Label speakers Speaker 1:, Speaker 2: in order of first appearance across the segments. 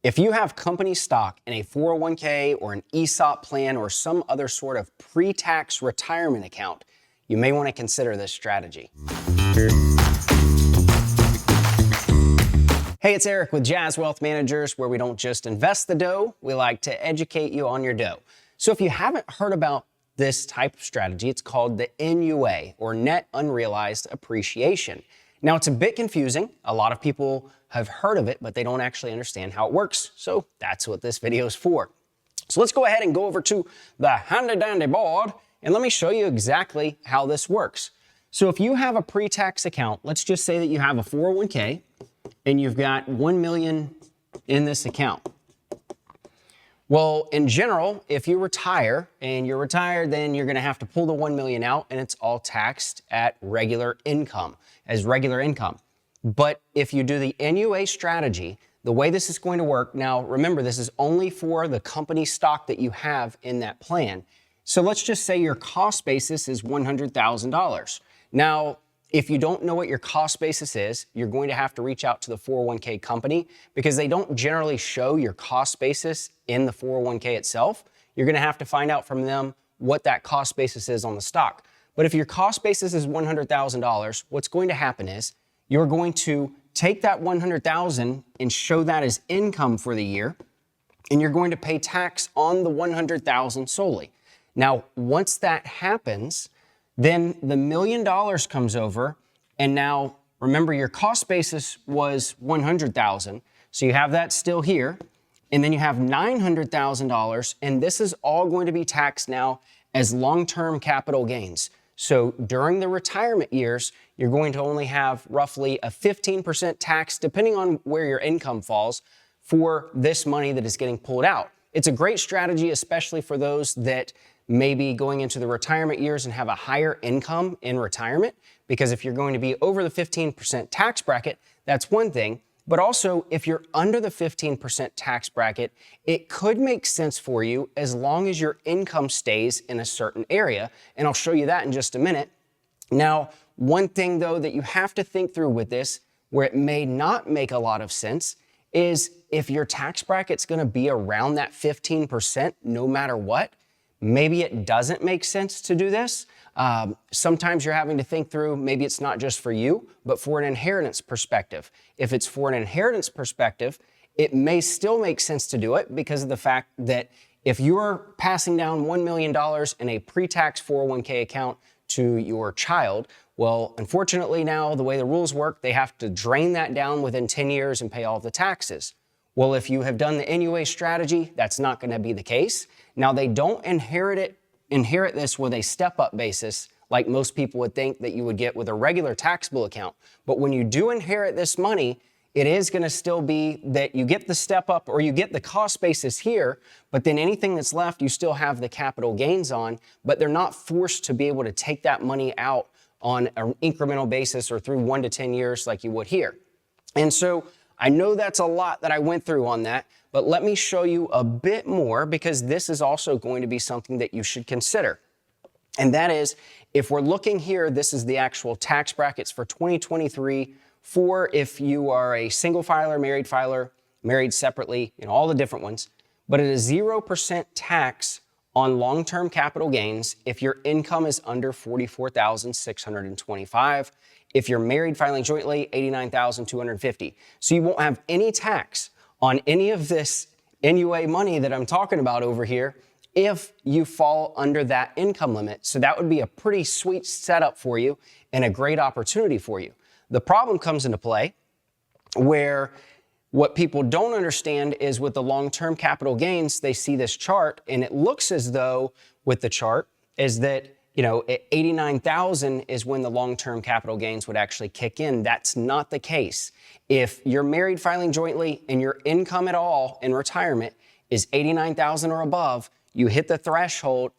Speaker 1: If you have company stock in a 401k or an ESOP plan or some other sort of pre-tax retirement account, you may want to consider this strategy. Hey, it's Eric with Jazz Wealth Managers, where we don't just invest the dough, we like to educate you on your dough. So if you haven't heard about this type of strategy, it's called the NUA, or Net Unrealized Appreciation. Now, it's a bit confusing. A lot of people have heard of it, but they don't actually understand how it works. So that's what this video is for. So let's go ahead and go over to the handy dandy board, and let me show you exactly how this works. So if you have a pre-tax account, let's just say that you have a 401k, and you've got $1 million in this account. Well, in general, if you retire and you're retired, then you're going to have to pull the $1 million out, and it's all taxed at regular income, as regular income. But if you do the NUA strategy, the way this is going to work, now remember, this is only for the company stock that you have in that plan. So let's just say your cost basis is $100,000. Now, if you don't know what your cost basis is, you're going to have to reach out to the 401k company, because they don't generally show your cost basis in the 401k itself. You're going to have to find out from them what that cost basis is on the stock. But if your cost basis is $100,000, what's going to happen is you're going to take that $100,000 and show that as income for the year, and you're going to pay tax on the $100,000 solely. Now, once that happens, then the $1 million comes over, and now remember, your cost basis was $100,000, so you have that still here, and then you have $900,000, and this is all going to be taxed now as long-term capital gains. So during the retirement years, you're going to only have roughly a 15% tax, depending on where your income falls, for this money that is getting pulled out. It's a great strategy, especially for those that maybe going into the retirement years and have a higher income in retirement, because if you're going to be over the 15% tax bracket, that's one thing. But also, if you're under the 15% tax bracket, it could make sense for you as long as your income stays in a certain area. And I'll show you that in just a minute. Now, one thing though that you have to think through with this, where it may not make a lot of sense, is if your tax bracket's gonna be around that 15% no matter what, maybe it doesn't make sense to do this. Sometimes you're having to think through, maybe it's not just for you, but for an inheritance perspective. If it's for an inheritance perspective, it may still make sense to do it, because of the fact that if you're passing down $1 million in a pre-tax 401k account to your child, well, unfortunately now, the way the rules work, they have to drain that down within 10 years and pay all of the taxes. Well, if you have done the NUA strategy, that's not going to be the case. Now, they don't inherit this with a step-up basis like most people would think that you would get with a regular taxable account. But when you do inherit this money, it is going to still be that you get the step-up, or you get the cost basis here, but then anything that's left, you still have the capital gains on, but they're not forced to be able to take that money out on an incremental basis or through 1 to 10 years like you would here. And so I know that's a lot that I went through on that, but let me show you a bit more, because this is also going to be something that you should consider. And that is, if we're looking here, this is the actual tax brackets for 2023 for if you are a single filer, married separately, all the different ones. But it is 0% tax on long-term capital gains if your income is under $44,625. If you're married filing jointly, $89,250. So you won't have any tax on any of this NUA money that I'm talking about over here if you fall under that income limit. So that would be a pretty sweet setup for you and a great opportunity for you. The problem comes into play where what people don't understand is with the long-term capital gains, they see this chart, and it looks as though with the chart is that, at 89,000 is when the long-term capital gains would actually kick in. That's not the case. If you're married filing jointly and your income at all in retirement is 89,000 or above, you hit the threshold.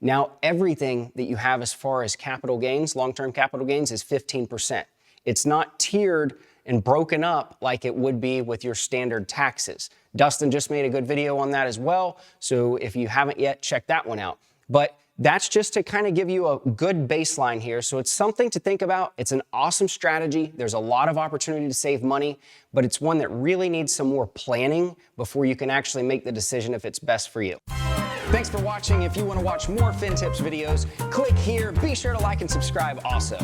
Speaker 1: Now everything that you have as far as capital gains, long-term capital gains, is 15%. It's not tiered and broken up like it would be with your standard taxes. Dustin just made a good video on that as well, so if you haven't yet, check that one out. But That's just to kind of give you a good baseline here. So it's something to think about. It's an awesome strategy. There's a lot of opportunity to save money, but it's one that really needs some more planning before you can actually make the decision if it's best for you. Thanks for watching. If you want to watch more FinTips videos, click here. Be sure to like and subscribe also.